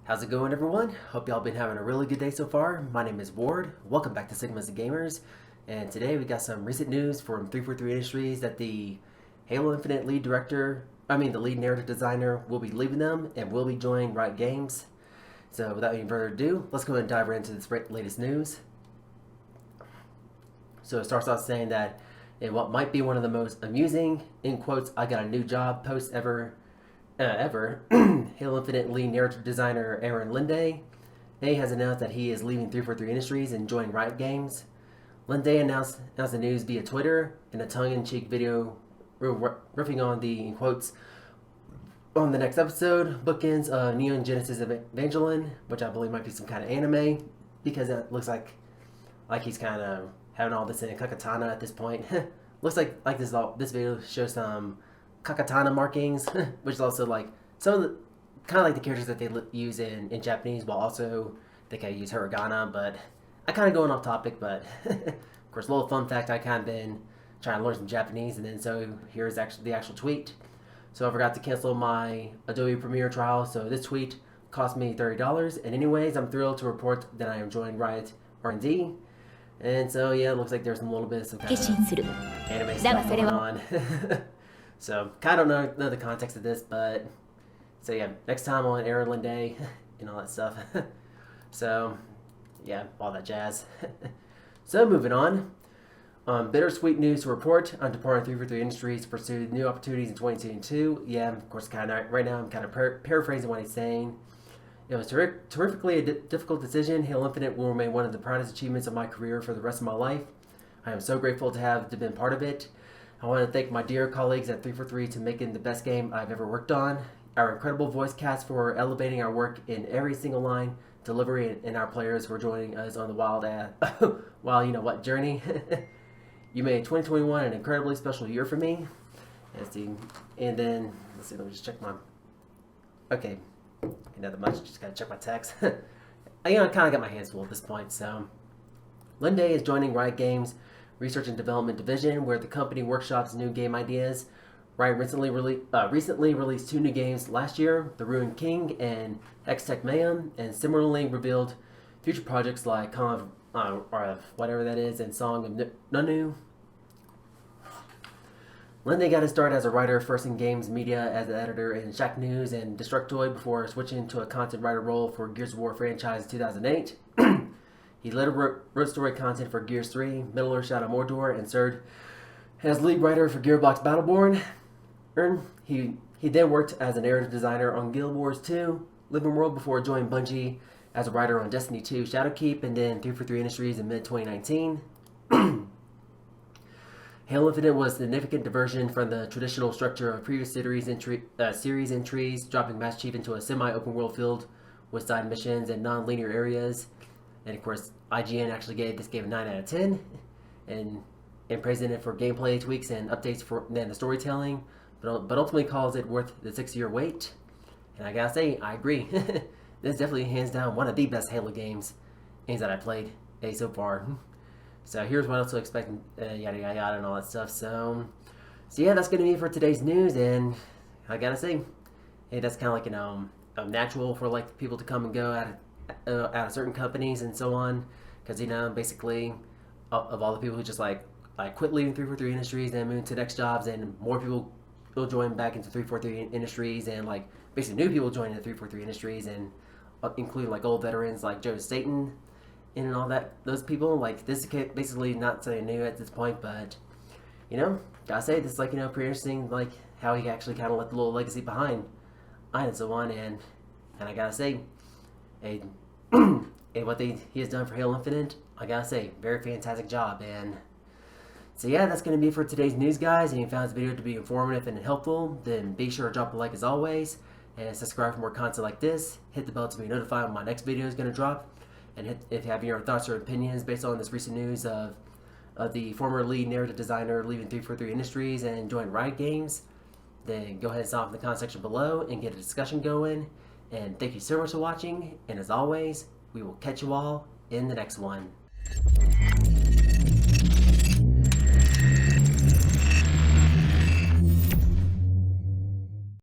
How's it going, everyone? Hope y'all been having a really good day so far. My name is Ward. Welcome back to Sigmas the Gamers. And today we got some recent news from 343 Industries that the Halo Infinite lead the lead narrative designer will be leaving them and will be joining Riot Games. So without any further ado, let's go ahead and dive right into this latest news. So it starts off saying that in what might be one of the most amusing, in quotes, I got a new job posts ever, Halo Infinite lead narrative designer Aaron Linde has announced that he is leaving 343 Industries and joining Riot Games. Linde announced the news via Twitter in a tongue-in-cheek video riffing on the, in quotes, on the next episode, bookends of Neon Genesis Evangelion, which I believe might be some kind of anime, because it looks like he's kind of having all this in Kakatana at this point. Looks like this video shows some Kakatana markings, which is also like some of the kind of like the characters that they use in Japanese, while also they kind of use hiragana. But I kind of going off topic, but of course, a little fun fact: I kind of been trying to learn some Japanese, and then so here's actually the actual tweet. So I forgot to cancel my Adobe Premiere trial, so this tweet cost me $30. And anyways, I'm thrilled to report that I am joining Riot R&D. And so yeah, it looks like there's a little bit of some kind of anime stuff going on. So kind of don't know the context of this, but so yeah, next time on Aaron Linde and all that stuff. So yeah, all that jazz. So moving on. Bittersweet news to report. I'm departing 343 Industries to pursue new opportunities in 2022. Yeah, of course, kind of right now I'm kind of paraphrasing what he's saying. It was terrifically a difficult decision. Halo Infinite will remain one of the proudest achievements of my career for the rest of my life. I am so grateful to have been part of it. I want to thank my dear colleagues at 343 to making the best game I've ever worked on. Our incredible voice cast for elevating our work in every single line, delivery, and our players for joining us on the wild journey. You made 2021 an incredibly special year for me. Let's see. And then, let's see, let me just check my... Okay. Nothing much, just gotta check my text. I kind of got my hands full at this point, so... Linde is joining Riot Games' Research and Development Division, where the company workshops new game ideas. Riot recently released 2 new games last year, The Ruined King and Hextech Mayhem, and similarly revealed future projects like or whatever that is, and Song of Nunu. Linde got his start as a writer, first in games media as an editor in Shacknews and Destructoid before switching to a content writer role for Gears of War franchise in 2008. He later wrote story content for Gears 3, Middle-earth: Shadow of Mordor, and served as lead writer for Gearbox Battleborn. He then worked as a narrative designer on Guild Wars 2, Living World, before joining Bungie as a writer on Destiny 2 Shadowkeep, and then 343 Industries in mid-2019. Halo Infinite was a significant diversion from the traditional structure of previous series entries, dropping Master Chief into a semi-open world filled with side missions and non-linear areas. And of course, IGN actually gave this game a 9 out of 10, and praising it for gameplay tweaks and updates for the storytelling, but ultimately calls it worth the 6-year wait. And I gotta say, I agree. This is definitely hands down one of the best Halo games that I played so far. So here's what else to expect, yada yada yada and all that stuff. So yeah, that's gonna be it for today's news, and I gotta say, hey, that's kind of like natural for like people to come and go out of certain companies and so on, because basically of all the people who just like quit leaving 343 Industries and move to next jobs, and more people will join back into 343 Industries, and like basically new people joining the 343 Industries, and including like old veterans like Joe Staten and all that. Those people, like, this is basically not so new at this point, but gotta say, this is like pretty interesting, like how he actually kind of left a little legacy behind and so on. And I gotta say, what he has done for Halo Infinite, I gotta say, very fantastic job. And so yeah, that's going to be for today's news, guys. And if you found this video to be informative and helpful, then be sure to drop a like as always, and subscribe for more content like this. Hit the bell to be notified when my next video is going to drop. And if you have your thoughts or opinions based on this recent news of the former lead narrative designer leaving 343 Industries and joining Riot Games, then go ahead and sign off in the comment section below and get a discussion going. And thank you so much for watching, and as always, we will catch you all in the next one.